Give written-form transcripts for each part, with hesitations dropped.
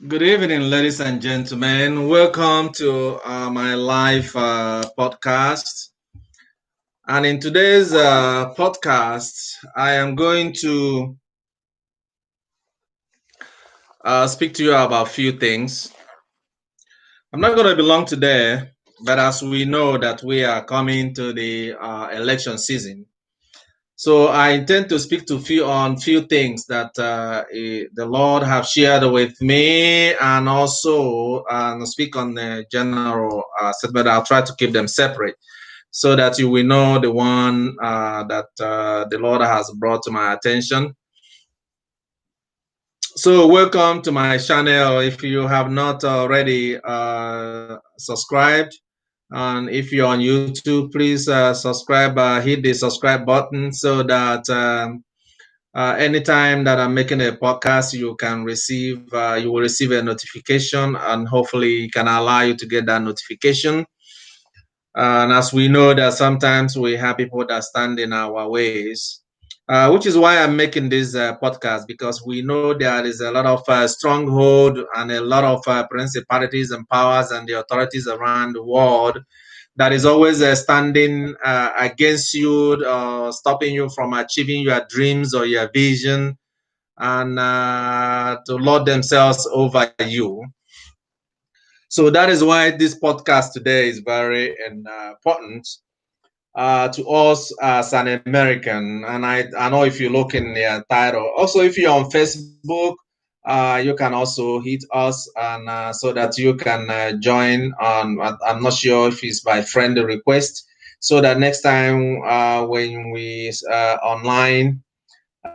Good evening, ladies and gentlemen. Welcome to my live podcast. And in today's podcast, I am going to speak to you about a few things. I'm not going to be long today, but as we know that we are coming to the election season, so I intend to speak to few on few things that the Lord have shared with me, and also speak on the general statement. I'll try to keep them separate so that you will know the one that the Lord has brought to my attention. So, welcome to my channel. If you have not already subscribed, and if you're on YouTube, please subscribe, hit the subscribe button so that anytime that I'm making a podcast, you will receive a notification, and hopefully it can allow you to get that notification. And as we know that sometimes we have people that stand in our ways, which is why I'm making this podcast, because we know there is a lot of stronghold and a lot of principalities and powers and the authorities around the world that is always standing against you, stopping you from achieving your dreams or your vision, and to lord themselves over you. So that is why this podcast today is very important to us as an American. And I know if you look in the title, also if you're on Facebook, you can also hit us, and so that you can join on. I'm not sure if it's by friend request, so that next time when we online,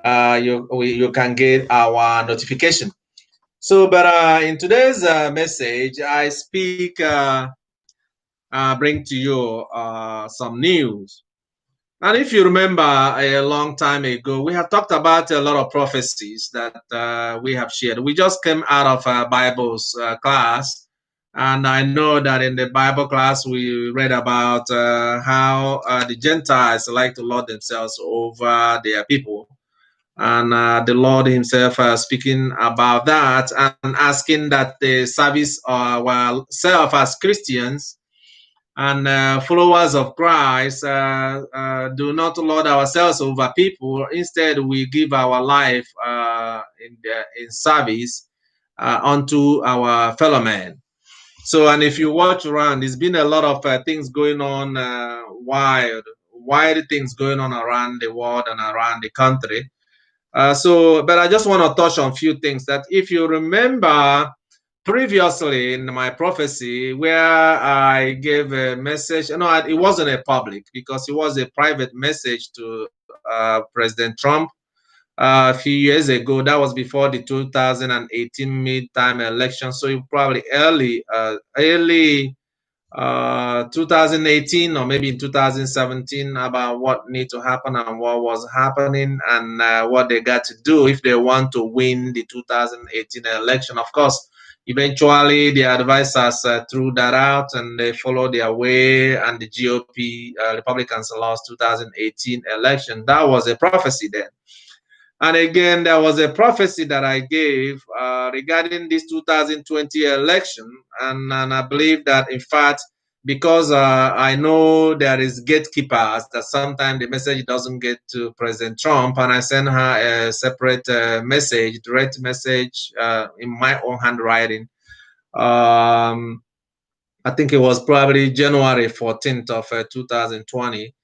you can get our notification. So, but in today's message, I bring to you some news. And if you remember a long time ago, we have talked about a lot of prophecies that we have shared. We just came out of a Bible's class, and I know that in the Bible class we read about how the Gentiles like to lord themselves over their people, and the Lord Himself speaking about that and asking that the service well self as Christians and followers of Christ do not lord ourselves over people. Instead, we give our life in service unto our fellow men. So, and if you watch around, there's been a lot of things going on, wild things going on around the world and around the country. But I just want to touch on a few things that if you remember previously in my prophecy where I gave a message, no, it wasn't a public because it was a private message to President Trump a few years ago. That was before the 2018 midterm election. So it probably early 2018 or maybe in 2017 about what need to happen and what was happening and what they got to do if they want to win the 2018 election. Of course, eventually the advisors threw that out and they followed their way, and the GOP Republicans lost 2018 election. That was a prophecy then. And again, there was a prophecy that I gave regarding this 2020 election. And I believe that, in fact, because I know there is gatekeepers, that sometimes the message doesn't get to President Trump, and I send her a separate message, direct message in my own handwriting. I think it was probably January 14th of 2020,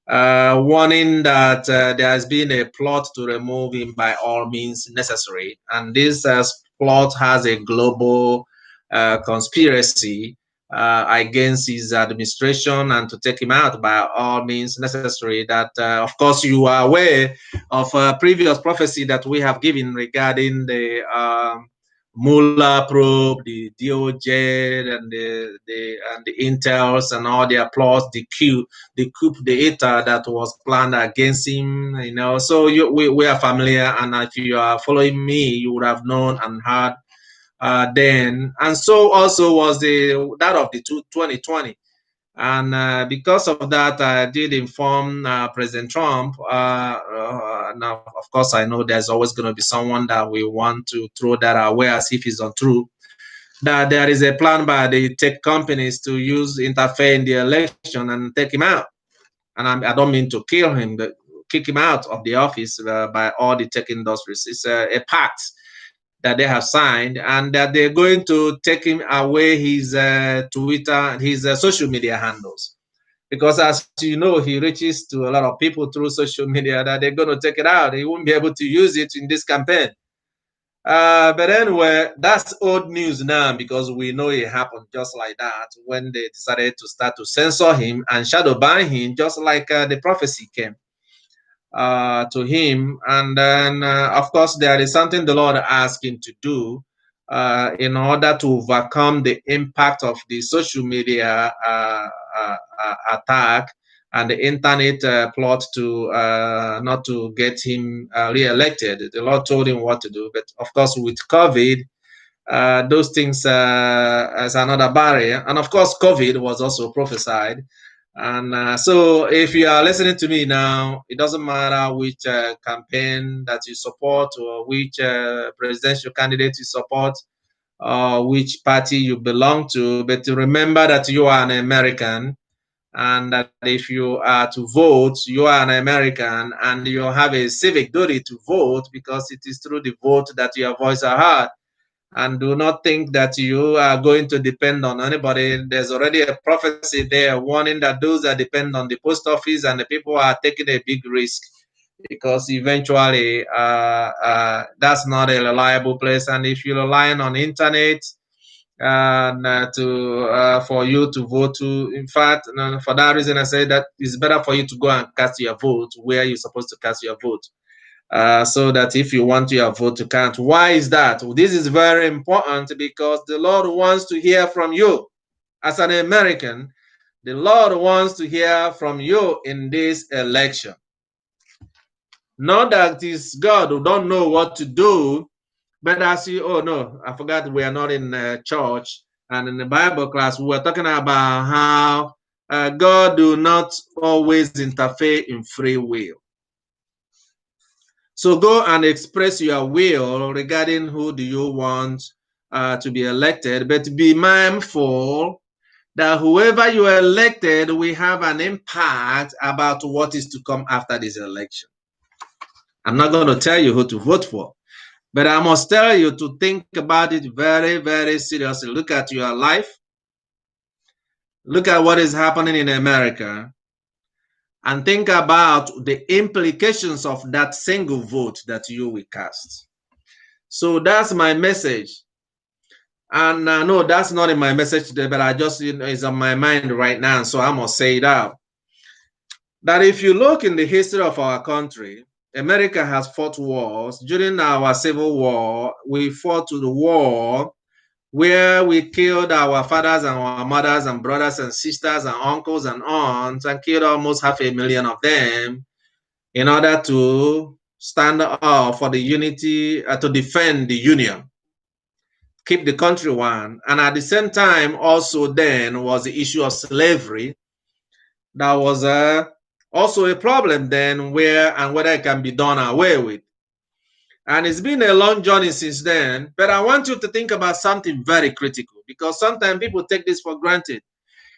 warning that there has been a plot to remove him by all means necessary. And this plot has a global conspiracy against his administration and to take him out by all means necessary. That, of course, you are aware of previous prophecy that we have given regarding the Mueller probe, the DOJ, and the Intels and all their plots, the coup d'etat that was planned against him. So we are familiar, and if you are following me, you would have known and heard then. And so also was that of the 2020. And because of that, I did inform President Trump. Now, of course, I know there's always going to be someone that we want to throw that away as if it's untrue. that there is a plan by the tech companies to interfere in the election and take him out. And I don't mean to kill him, but kick him out of the office by all the tech industries. It's a pact that they have signed, and that they're going to take him away his Twitter, his social media handles. Because as you know, he reaches to a lot of people through social media, that they're going to take it out. He won't be able to use it in this campaign. But anyway, that's old news now, because we know it happened just like that when they decided to start to censor him and shadow ban him, just like the prophecy came to him. And then, of course, there is something the Lord asked him to do in order to overcome the impact of the social media attack and the internet plot to not to get him re-elected. The Lord told him what to do, but of course with COVID, those things as another barrier. And of course, COVID was also prophesied. And so if you are listening to me now, it doesn't matter which campaign that you support, or which presidential candidate you support, which party you belong to, but to remember that you are an American, and that if you are to vote, you are an American, and you have a civic duty to vote, because it is through the vote that your voice are heard. And do not think that you are going to depend on anybody. There's already a prophecy there warning that those that depend on the post office and the people are taking a big risk, because eventually that's not a reliable place. And if you're relying on internet for you to vote to, in fact, for that reason, I say that it's better for you to go and cast your vote where you're supposed to cast your vote. So that if you want your vote to count. Why is that? Well, this is very important, because the Lord wants to hear from you. As an American, the Lord wants to hear from you in this election. Not that it's God who don't know what to do, but as you, oh no, I forgot we are not in church, and in the Bible class, we were talking about how God do not always interfere in free will. So go and express your will regarding who do you want to be elected, but be mindful that whoever you elected will have an impact about what is to come after this election. I'm not going to tell you who to vote for, but I must tell you to think about it very, very seriously. Look at your life. Look at what is happening in America, and think about the implications of that single vote that you will cast. So that's my message. And no, that's not in my message today, but I just, it's on my mind right now, so I must say it out. That if you look in the history of our country, America has fought wars. During our Civil War, we fought to the war where we killed our fathers and our mothers and brothers and sisters and uncles and aunts, and killed almost 500,000 of them in order to stand up for the unity, to defend the Union, keep the country one. And at the same time, also then was the issue of slavery. That was also a problem then, where and whether it can be done away with. And it's been a long journey since then, but I want you to think about something very critical, because sometimes people take this for granted,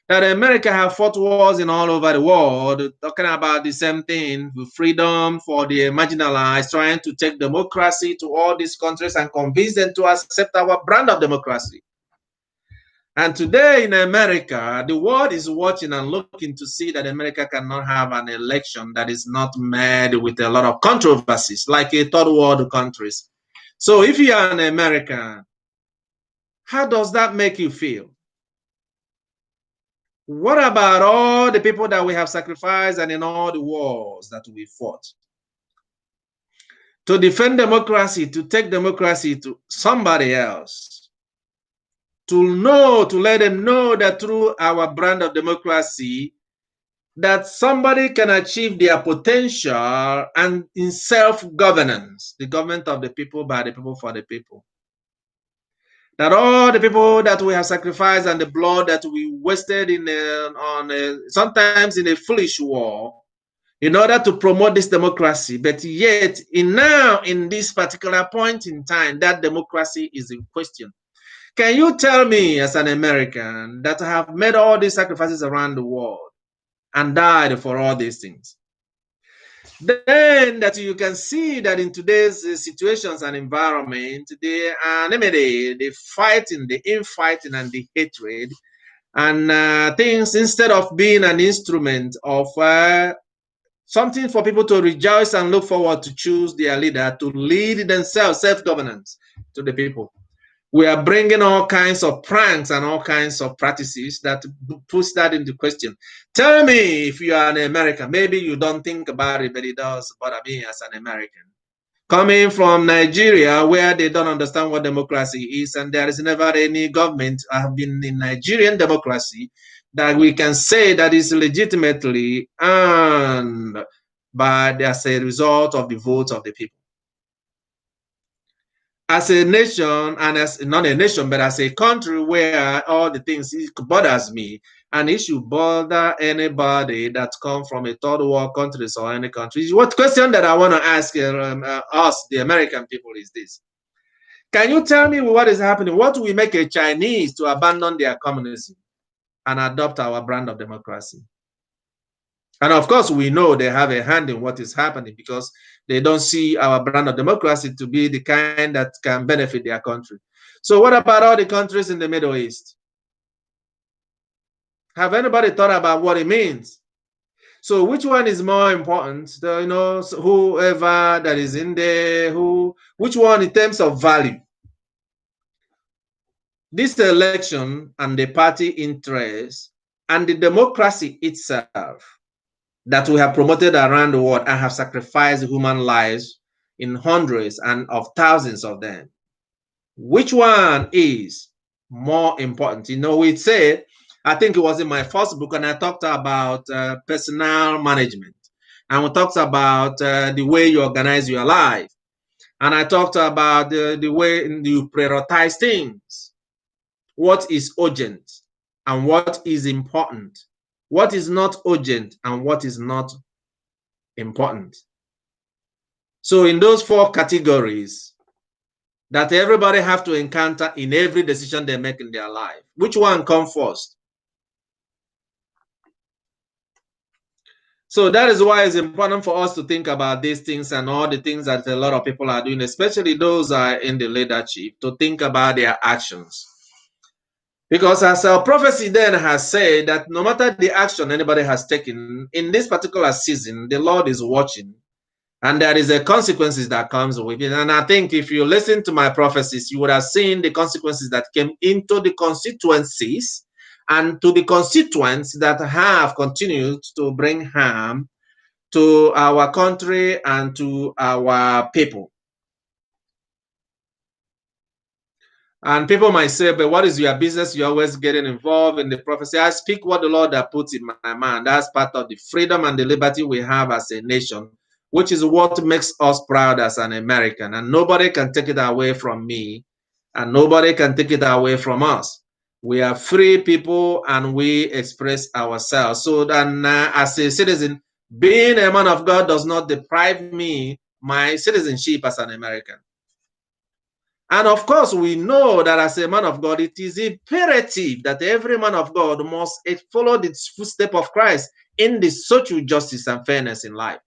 that America have fought wars in all over the world, talking about the same thing, freedom for the marginalized, trying to take democracy to all these countries and convince them to accept our brand of democracy. And today in America, the world is watching and looking to see that America cannot have an election that is not made with a lot of controversies, like a third world countries. So if you are an American, how does that make you feel? What about all the people that we have sacrificed and in all the wars that we fought? To defend democracy, to take democracy to somebody else. To let them know that through our brand of democracy, that somebody can achieve their potential and in self-governance, the government of the people, by the people, for the people. That all the people that we have sacrificed and the blood that we wasted sometimes in a foolish war in order to promote this democracy, but yet in this particular point in time, that democracy is in question. Can you tell me, as an American, that have made all these sacrifices around the world and died for all these things, then that you can see that in today's situations and environment, the enemy, the fighting, the infighting, and the hatred, and things, instead of being an instrument of something for people to rejoice and look forward to choose their leader to lead themselves, self-governance to the people. We are bringing all kinds of pranks and all kinds of practices that puts that into question. Tell me, if you are an American, maybe you don't think about it, but it does bother me as an American. Coming from Nigeria, where they don't understand what democracy is, and there is never any government have been in Nigerian democracy that we can say that is legitimately earned by as a result of the votes of the people. As a nation, and as not a nation, but as a country where all the things, it bothers me, and it should bother anybody that come from a third world countries or any country. What question that I want to ask us, the American people, is this: can you tell me what is happening? What will make a Chinese to abandon their communism and adopt our brand of democracy? And of course, we know they have a hand in what is happening because they don't see our brand of democracy to be the kind that can benefit their country. So what about all the countries in the Middle East? Have anybody thought about what it means? So which one is more important? Whoever that is in there, which one in terms of value? This election and the party interest and the democracy itself that we have promoted around the world and have sacrificed human lives in hundreds and of thousands of them. Which one is more important? We said, I think it was in my first book, and I talked about personal management. And we talked about the way you organize your life. And I talked about the way you prioritize things. What is urgent and what is important? What is not urgent and what is not important? So in those 4 categories that everybody have to encounter in every decision they make in their life, which one comes first? So that is why it's important for us to think about these things and all the things that a lot of people are doing, especially those are in the leadership, to think about their actions. Because as our prophecy then has said, that no matter the action anybody has taken in this particular season, the Lord is watching, and there is a consequences that comes with it. And I think if you listen to my prophecies, you would have seen the consequences that came into the constituencies and to the constituents that have continued to bring harm to our country and to our people. And people might say, but what is your business? You're always getting involved in the prophecy. I speak what the Lord has put in my mind. That's part of the freedom and the liberty we have as a nation, which is what makes us proud as an American. And nobody can take it away from me, and nobody can take it away from us. We are free people, and we express ourselves. So then, as a citizen, being a man of God does not deprive me my citizenship as an American. And of course, we know that as a man of God, it is imperative that every man of God must follow the footsteps of Christ in the social justice and fairness in life.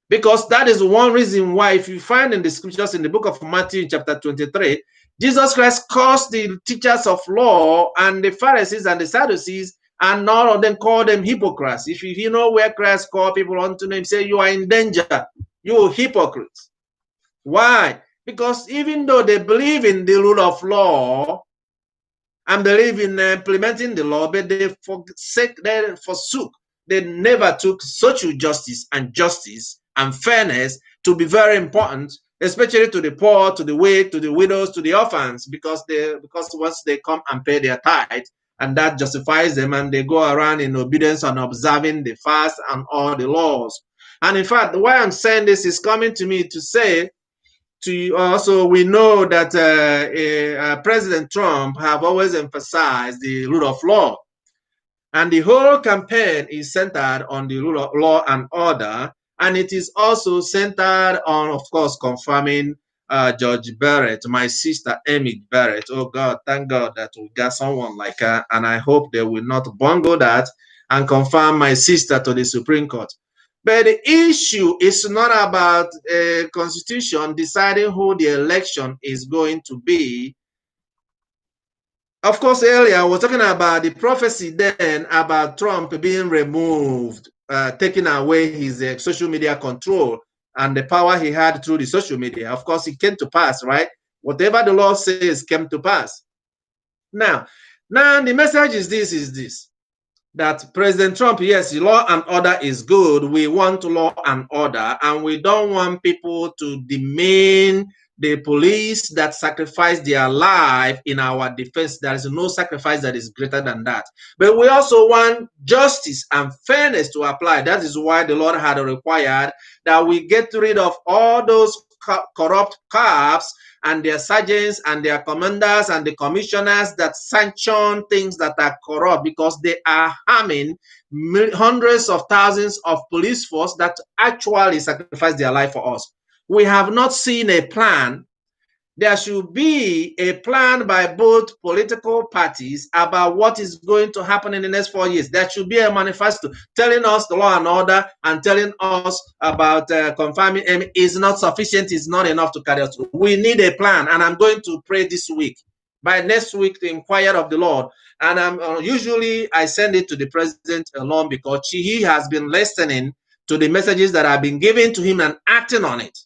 Because that is one reason why, if you find in the scriptures in the book of Matthew chapter 23, Jesus Christ calls the teachers of law and the Pharisees and the Sadducees, and none of them call them hypocrites. If you know where Christ called people unto him, say, you are in danger, you hypocrites. Why? Because even though they believe in the rule of law and believe in implementing the law, but they forsook, they never took social justice and fairness to be very important, especially to the poor, to the weak, to the widows, to the orphans, because once they come and pay their tithe, and that justifies them, and they go around in obedience and observing the fast and all the laws. And in fact, why I'm saying this is coming to me to say, also, we know that President Trump have always emphasized the rule of law, and the whole campaign is centered on the rule of law and order, and it is also centered on, of course, confirming George Barrett, my sister Amy Barrett. Oh God, thank God that we got someone like her, and I hope they will not bungle that and confirm my sister to the Supreme Court. But the issue is not about a constitution deciding who the election is going to be. Of course, earlier I was talking about the prophecy then about Trump being removed, taking away his social media control and the power he had through the social media. Of course, it came to pass, right? Whatever the Lord says came to pass. Now the message is this, that President Trump, yes, law and order is good. We want law and order, and we don't want people to demean the police that sacrifice their life in our defense. There is no sacrifice that is greater than that. But we also want justice and fairness to apply. That is why the Lord had required that we get rid of all those corrupt cops and their sergeants and their commanders and the commissioners that sanction things that are corrupt, because they are harming hundreds of thousands of police force that actually sacrifice their life for us. We have not seen a plan. There should be a plan by both political parties about what is going to happen in the next 4 years. There should be a manifesto telling us the law and order and telling us about confirming is not sufficient, is not enough to carry us through. We need a plan, and I'm going to pray this week. By next week, to inquire of the Lord. And usually I send it to the president alone, because he has been listening to the messages that have been given to him and acting on it.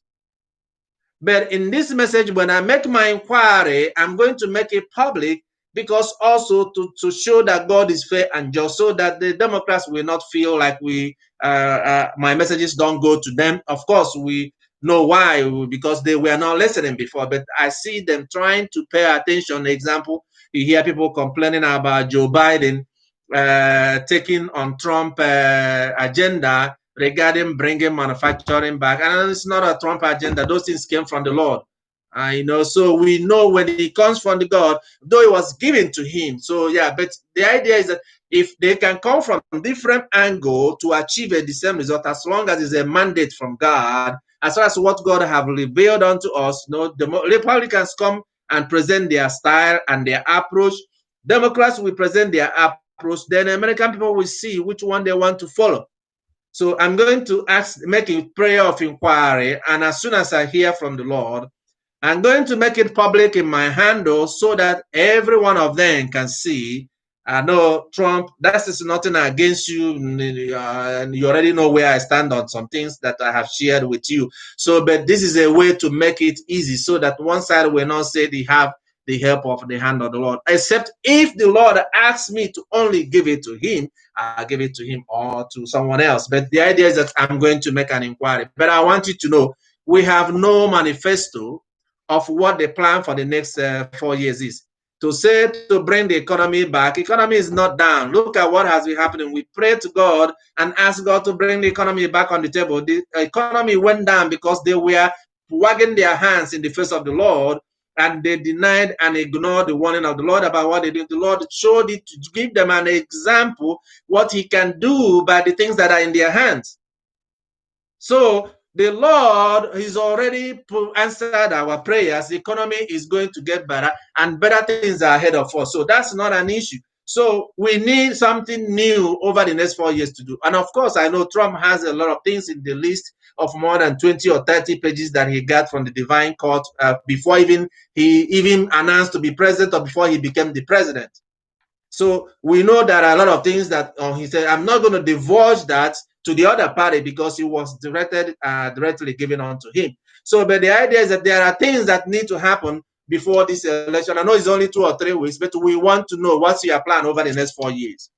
But in this message, when I make my inquiry, I'm going to make it public, because also to show that God is fair and just, so that the Democrats will not feel like my messages don't go to them. Of course, we know why, because they were not listening before, but I see them trying to pay attention. Example, you hear people complaining about Joe Biden taking on Trump agenda regarding bringing manufacturing back, and it's not a Trump agenda. Those things came from the Lord, so we know when it comes from the God, though it was given to him. So yeah, but the idea is that if they can come from different angle to achieve the same result, as long as it's a mandate from God, as far as what God have revealed unto us, the Republicans come and present their style and their approach. Democrats will present their approach. Then American people will see which one they want to follow. So I'm going to make a prayer of inquiry, and as soon as I hear from the Lord, I'm going to make it public in my handle, so that every one of them can see. I know Trump, that is nothing against you, and you already know where I stand on some things that I have shared with you. So, but this is a way to make it easy, so that one side will not say they have the help of the hand of the Lord, except if the Lord asks me to only give it to him, I'll give it to him or to someone else. But the idea is that I'm going to make an inquiry. But I want you to know, we have no manifesto of what the plan for the next 4 years is. To say to bring the economy back, economy is not down. Look at what has been happening. We pray to God and ask God to bring the economy back on the table. The economy went down because they were wagging their hands in the face of the Lord, and they denied and ignored the warning of the Lord about what they did. The Lord showed it to give them an example what he can do by the things that are in their hands. So the Lord has already answered our prayers. The economy is going to get better, and better things are ahead of us. So that's not an issue. So we need something new over the next 4 years to do. And of course, I know Trump has a lot of things in the list of more than 20 or 30 pages that he got from the divine court before he announced to be president, or before he became the president. So we know there are a lot of things that he said, I'm not going to divulge that to the other party, because it was directly given on to him. So, but the idea is that there are things that need to happen before this election. I know it's only 2 or 3 weeks, but we want to know what's your plan over the next 4 years.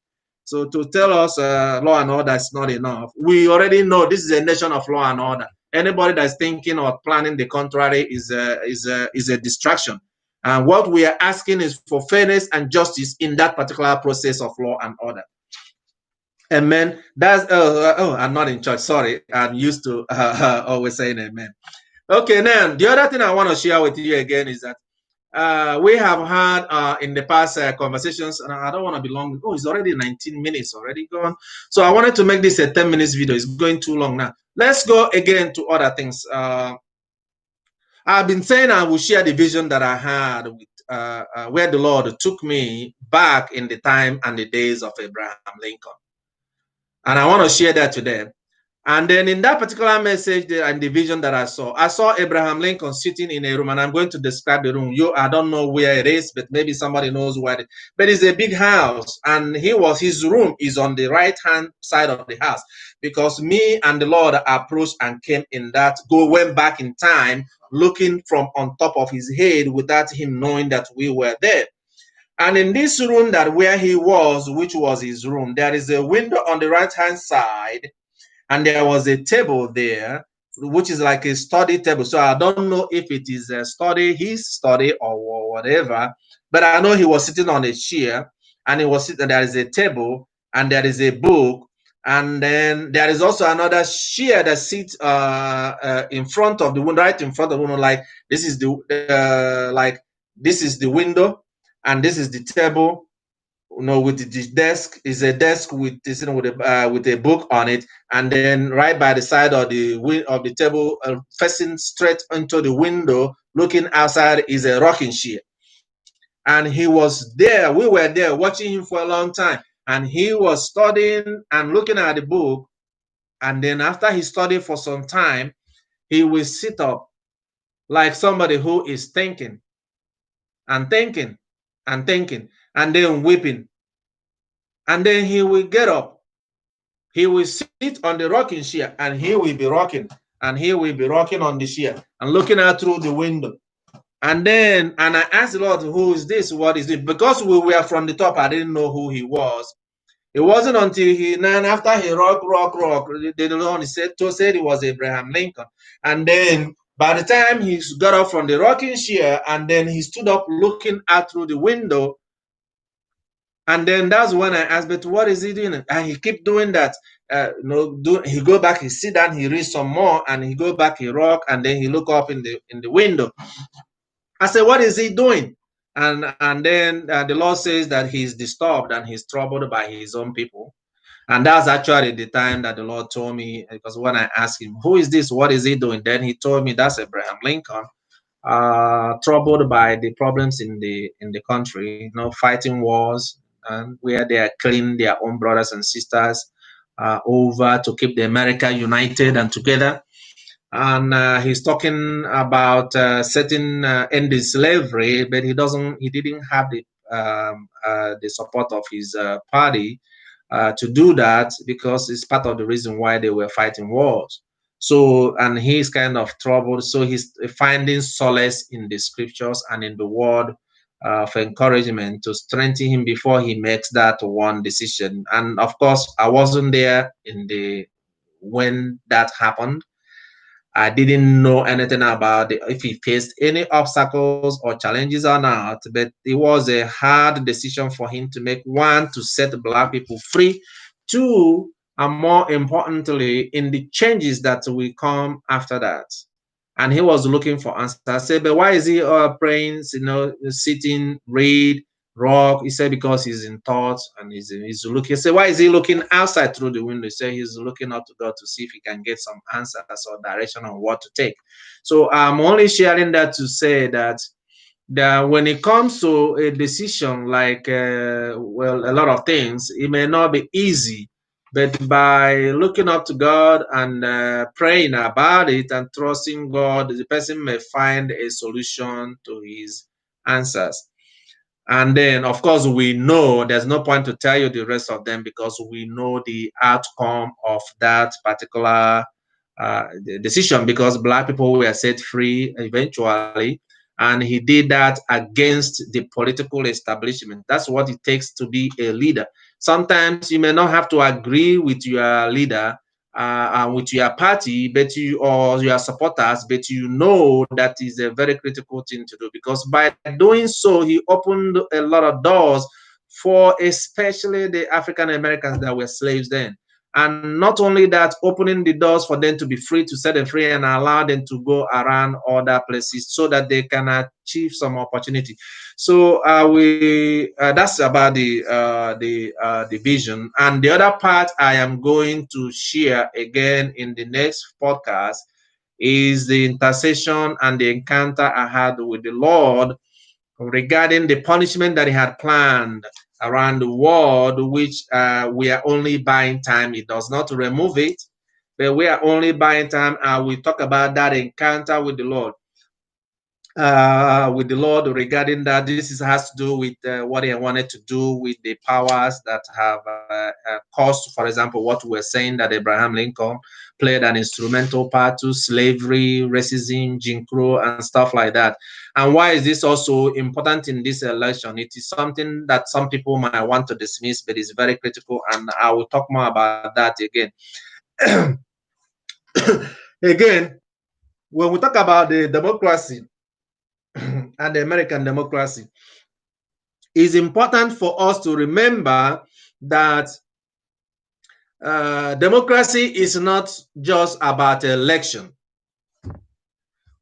So to tell us law and order is not enough. We already know this is a nation of law and order. Anybody that's thinking or planning the contrary is a distraction. And what we are asking is for fairness and justice in that particular process of law and order. Amen. That's I'm not in church. Sorry, I'm used to always saying amen. Okay, now the other thing I want to share with you again is that we have had in the past conversations, and I don't want to be long. Oh, it's already 19 minutes already gone. So I wanted to make this a 10 minutes video. It's going too long now. Let's go again to other things. I've been saying I will share the vision that I had with where the Lord took me back in the time and the days of Abraham Lincoln. And I want to share that today. And then in that particular message and the vision that I saw Abraham Lincoln sitting in a room, and I'm going to describe the room. I don't know where it is, but maybe somebody knows where it is. But it's a big house, and his room is on the right-hand side of the house, because me and the Lord approached and went back in time, looking from on top of his head without him knowing that we were there. And in this room that where he was, which was his room, there is a window on the right-hand side, and there was a table there, which is like a study table. So I don't know if it is his study or whatever, but I know he was sitting on a chair, and there is a table, and there is a book, and then there is also another chair that sits in front of the window, right in front of the window, like this is the window, and this is the table. With the desk is a desk with a book on it, and then right by the side of the table, facing straight into the window, looking outside, is a rocking chair. And he was there. We were there watching him for a long time, and he was studying and looking at the book. And then after he studied for some time, he will sit up like somebody who is thinking and thinking and thinking, and then weeping. And then he will get up. He will sit on the rocking chair, and he will be rocking, and he will be rocking on the chair and looking out through the window. And I asked the Lord, who is this? What is it? Because we were from the top, I didn't know who he was. It wasn't until after he rock, the Lord said it was Abraham Lincoln. And then by the time he got up from the rocking chair, and then he stood up looking out through the window, and then that's when I asked, but what is he doing? And he keep doing that. He go back, he sit down, he read some more, and he go back, he rock, and then he look up in the window. I said, what is he doing? And then the Lord says that he's disturbed and he's troubled by his own people. And that's actually the time that the Lord told me, because when I asked him, who is this? What is he doing? Then he told me that's Abraham Lincoln. Troubled by the problems in the country, fighting wars, and where they are killing their own brothers and sisters over to keep the America united and together. And he's talking about ending slavery, but he didn't have the support of his party to do that, because it's part of the reason why they were fighting wars. So, and he's kind of troubled. So he's finding solace in the scriptures and in the word for encouragement to strengthen him before he makes that one decision. And of course, I wasn't there when that happened. I didn't know anything about if he faced any obstacles or challenges or not, but it was a hard decision for him to make. One, to set Black people free. Two, and more importantly, in the changes that will come after that. And he was looking for answers. I said, but why is he praying, sitting, read, rock? He said, because he's in thoughts and he's looking. He said, why is he looking outside through the window? He said he's looking up to God to see if he can get some answers or direction on what to take. So I'm only sharing that to say that when it comes to a decision like, a lot of things, it may not be easy. But by looking up to God and praying about it and trusting God, the person may find a solution to his answers. And then, of course, we know there's no point to tell you the rest of them, because we know the outcome of that particular decision, because Black people were set free eventually. And he did that against the political establishment. That's what it takes to be a leader. Sometimes you may not have to agree with your leader, with your party, or your supporters, but you know that is a very critical thing to do, because by doing so, he opened a lot of doors for especially the African Americans that were slaves then. And not only that, opening the doors for them to be free, to set them free and allow them to go around other places so that they can achieve some opportunity. So that's about the vision. And the other part I am going to share again in the next podcast is the intercession and the encounter I had with the Lord regarding the punishment that he had planned around the world, which we are only buying time. It does not remove it, but we are only buying time. And we talk about that encounter with the Lord. Regarding that, has to do with what he wanted to do with the powers that have caused, for example, what we're saying that Abraham Lincoln played an instrumental part to slavery, racism, Jim Crow, and stuff like that. And why is this also important in this election? It is something that some people might want to dismiss, but it's very critical, and I will talk more about that again. Again, when we talk about the democracy and the American democracy, it's important for us to remember that democracy is not just about election.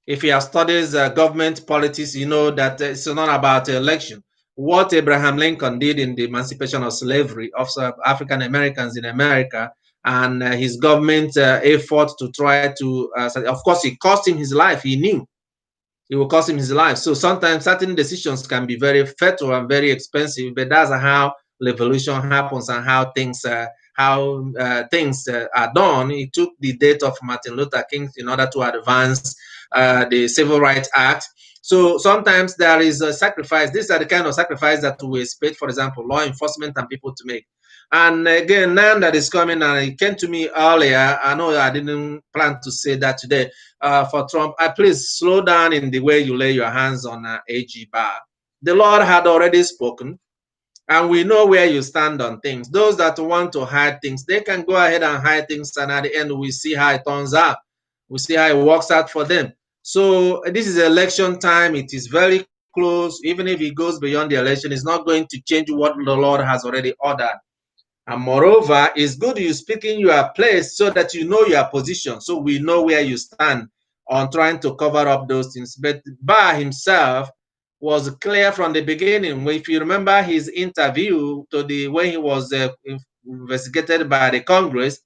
If you have studied government politics, you know that it's not about election. What Abraham Lincoln did in the emancipation of slavery of African Americans in America, and his government effort to try to, of course, it cost him his life. He knew it will cost him his life. So sometimes certain decisions can be very fatal and very expensive, but that's how revolution happens and how things are done. It took the death of Martin Luther King in order to advance the Civil Rights Act. So sometimes there is a sacrifice. These are the kind of sacrifice that we expect, for example, law enforcement and people to make. And again, now that is coming, and it came to me earlier. I know I didn't plan to say that today. For Trump, please slow down in the way you lay your hands on AG Barr. The Lord had already spoken, and we know where you stand on things. Those that want to hide things, they can go ahead and hide things, and at the end, we see how it turns out. We see how it works out for them. So this is election time. It is very close. Even if it goes beyond the election, it's not going to change what the Lord has already ordered. And moreover, it's good you speak in your place so that you know your position, so we know where you stand on trying to cover up those things. But Barr himself was clear from the beginning. If you remember his interview when he was investigated by the Congress,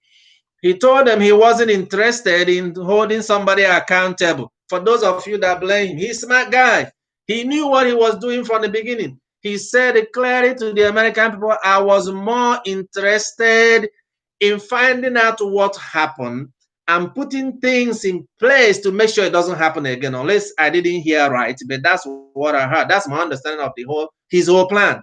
he told them he wasn't interested in holding somebody accountable. For those of you that blame him, he's a smart guy. He knew what he was doing from the beginning. He said clearly to the American people, I was more interested in finding out what happened and putting things in place to make sure it doesn't happen again, unless I didn't hear right. But that's what I heard. That's my understanding of his whole plan.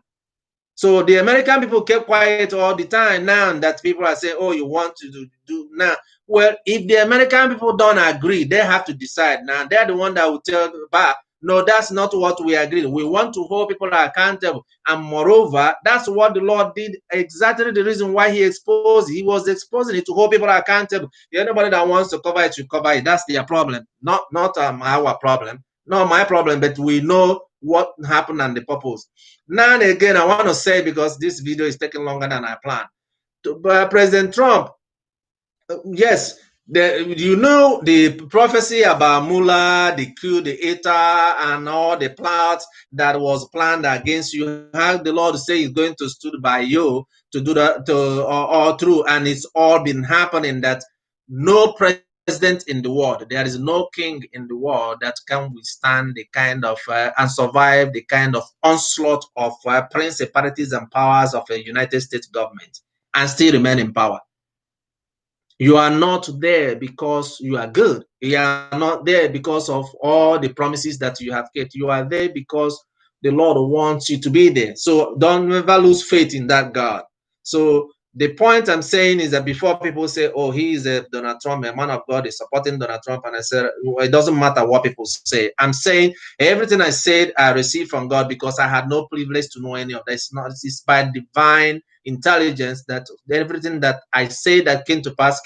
So the American people kept quiet all the time. Now that people are saying, oh, you want to do now. Well, if the American people don't agree, they have to decide. Now they're the one that will tell back, no, that's not what we agreed. We want to hold people accountable. And moreover, that's what the Lord did. Exactly the reason why he was exposing it to hold people accountable. Anybody that wants to cover it, you cover it. That's their problem, not our problem, not my problem, but we know what happened and the purpose. Now and again, I want to say, because this video is taking longer than I planned, President Trump, yes, the prophecy about Mueller, the coup, the ETA, and all the plots that was planned against you. How the Lord say He's going to stand by you to do that, all through, and it's all been happening. That no president in the world, there is no king in the world that can withstand the kind of and survive the kind of onslaught of principalities and powers of a United States government and still remain in power. You are not there because you are good. You are not there because of all the promises that you have kept. You are there because the Lord wants you to be there. So don't ever lose faith in that God. So the point I'm saying is that before people say, oh, he is a Donald Trump, a man of God is supporting Donald Trump, and I said, well, it doesn't matter what people say. I'm saying everything I said, I received from God because I had no privilege to know any of this. It's by divine intelligence that everything that I say that came to pass.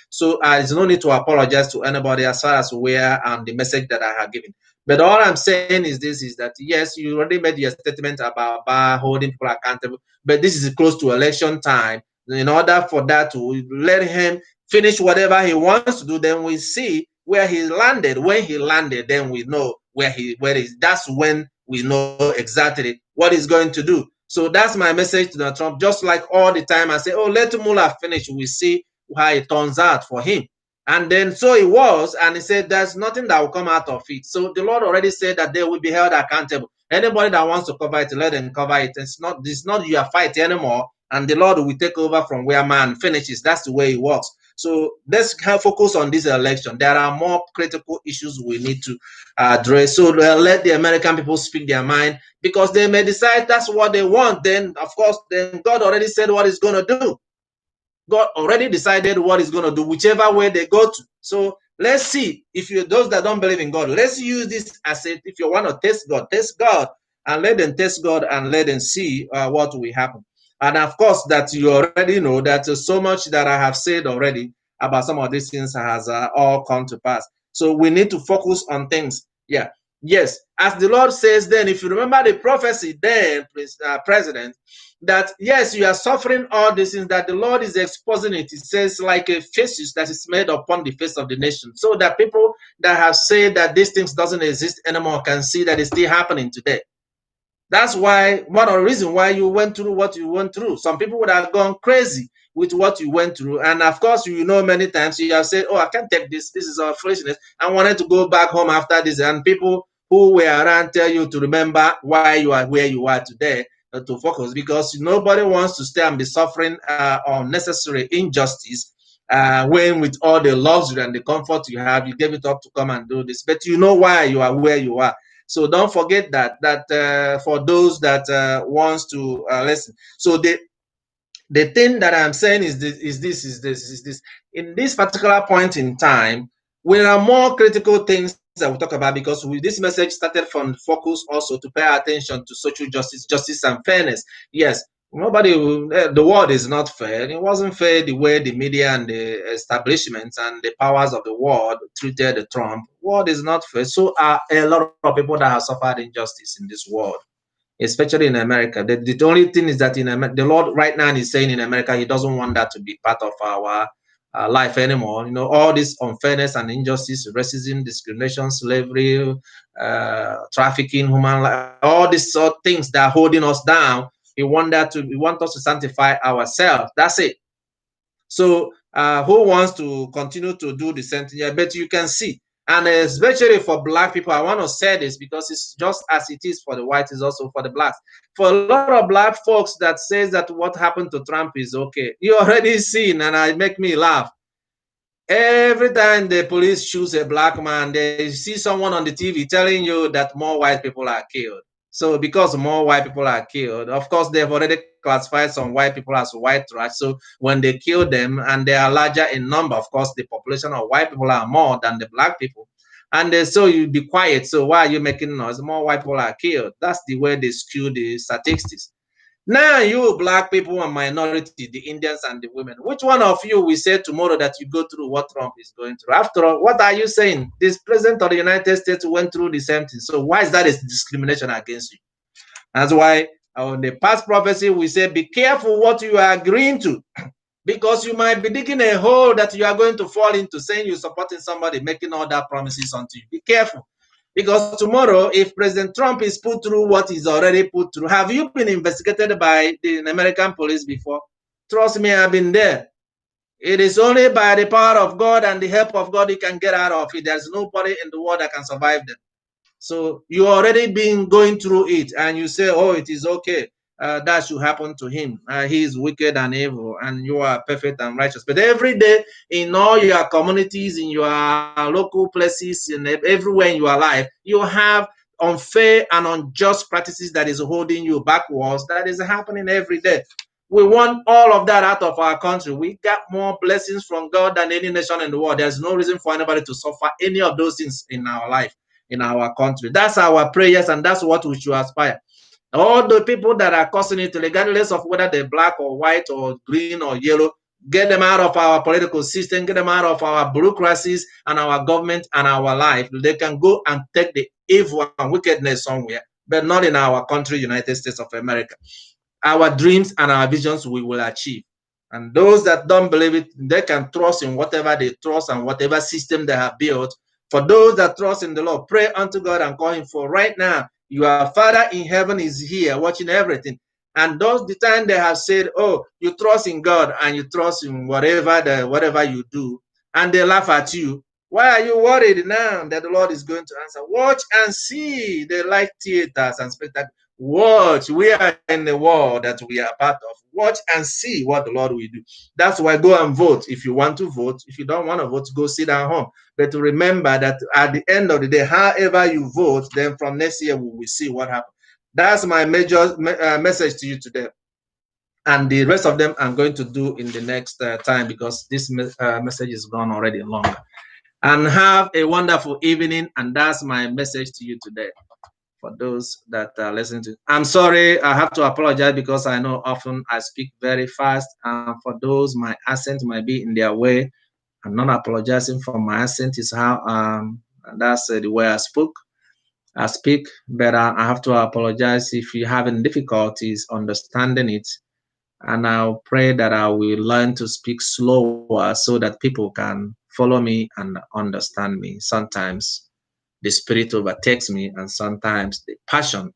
So there's no need to apologize to anybody as far as where and the message that I have given. But all I'm saying is this, is that yes, you already made your statement about holding people accountable, but this is close to election time. In order for that to let him finish whatever he wants to do, then we see where he landed. When he landed, then we know where is. That's when we know exactly what he's going to do. So that's my message to Donald Trump. Just like all the time I say, oh, let Mueller finish. We see how it turns out for him. And then so it was, and he said there's nothing that will come out of it. So the Lord already said that they will be held accountable. Anybody that wants to cover it, let them cover it. It's not your fight anymore, and the Lord will take over from where man finishes. That's the way it works. So let's focus on this election. There are more critical issues we need to address. So let the American people speak their mind, because they may decide that's what they want. Then, of course, then God already said what He's going to do. God already decided what He's going to do, whichever way they go to. So let's see. If you those that don't believe in God, let's use this as a, if you want to test God, and let them test God and let them see what will happen. And of course, that you already know that so much that I have said already about some of these things has all come to pass. So we need to focus on things. Yeah. Yes. As the Lord says, then, if you remember the prophecy, then, President, that yes, you are suffering all these things, that the Lord is exposing it. It says like a faces that is made upon the face of the nation, so that people that have said that these things doesn't exist anymore can see that it's still happening today. That's why one of the reasons why you went through what you went through. Some people would have gone crazy with what you went through, and of course, you know, many times you have said, "Oh, I can't take this. This is our foolishness. I wanted to go back home after this." And people who were around tell you to remember why you are where you are today, to focus, because nobody wants to stay and be suffering unnecessary injustice when with all the luxury and the comfort you have, you gave it up to come and do this. But you know why you are where you are. So don't forget that for those that wants to listen. So the thing that I'm saying is this. In this particular point in time, there are more critical things that we'll talk about, because this message started from focus also to pay attention to social justice and fairness. Yes, the world is not fair. It wasn't fair the way the media and the establishments and the powers of the world treated the Trump. The world is not fair. So are a lot of people that have suffered injustice in this world, especially in America. The only thing is that the Lord right now is saying in America, He doesn't want that to be part of our life anymore. You know, all this unfairness and injustice, racism, discrimination, slavery, trafficking, human life, all these sort of things that are holding us down. He want us to sanctify ourselves. That's it. So who wants to continue to do the same thing? I bet you can see. And especially for black people, I want to say this because it's just as it is for the whites, is also for the blacks. For a lot of black folks that says that what happened to Trump is okay, you already seen, and it make me laugh. Every time the police shoots a black man, they see someone on the TV telling you that more white people are killed. So because more white people are killed, of course, they've already classified some white people as white trash. So when they kill them and they are larger in number, of course, the population of white people are more than the black people. And so you be quiet. So why are you making noise? More white people are killed. That's the way they skew the statistics. Now, you black people and minority, the Indians and the women, which one of you will say tomorrow that you go through what Trump is going through? After all, what are you saying? This president of the United States went through the same thing. So why is that a discrimination against you? That's why on the past prophecy, we say, be careful what you are agreeing to, because you might be digging a hole that you are going to fall into, saying you're supporting somebody, making all that promises unto you. Be careful. Because tomorrow, if President Trump is put through what he's already put through, have you been investigated by the American police before? Trust me, I've been there. It is only by the power of God and the help of God you can get out of it. There's nobody in the world that can survive them. So you already been going through it, and you say, oh, it is okay. That should happen to him. He is wicked and evil, and you are perfect and righteous. But every day, in all your communities, in your local places, in everywhere in your life, you have unfair and unjust practices that is holding you backwards. That is happening every day. We want all of that out of our country. We got more blessings from God than any nation in the world. There's no reason for anybody to suffer any of those things in our life, in our country. That's our prayers, and that's what we should aspire. All the people that are causing it, regardless of whether they're black or white or green or yellow, get them out of our political system, get them out of our bureaucracies and our government and our life. They can go and take the evil and wickedness somewhere, but not in our country, United States of America. Our dreams and our visions we will achieve. And those that don't believe it, they can trust in whatever they trust and whatever system they have built. For those that trust in the Lord, pray unto God and call Him. For right now, your Father in heaven is here watching everything. And those the time they have said, oh, you trust in God and you trust in whatever you do, and they laugh at you. Why are you worried now that the Lord is going to answer? Watch and see. They like theaters and spectacles. Watch. We are in the world that we are part of. Watch and see what the Lord will do. That's why go and vote. If you want to vote, if you don't want to vote, go sit down home. But to remember that at the end of the day, however you vote, then from next year we will see what happens. That's my major message to you today. And the rest of them I'm going to do in the next time, because this message is gone already longer. And have a wonderful evening. And that's my message to you today for those that are listening to. I'm sorry, I have to apologize because I know often I speak very fast. And for those, my accent might be in their way. I'm not apologizing for my accent. Is how that's the way I speak, but I have to apologize if you're having difficulties understanding it. And I'll pray that I will learn to speak slower so that people can follow me and understand me. Sometimes the spirit overtakes me, and sometimes the passion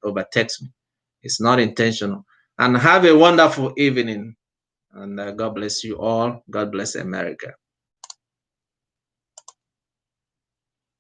overtakes me. It's not intentional. And have a wonderful evening. And God bless you all. God bless America.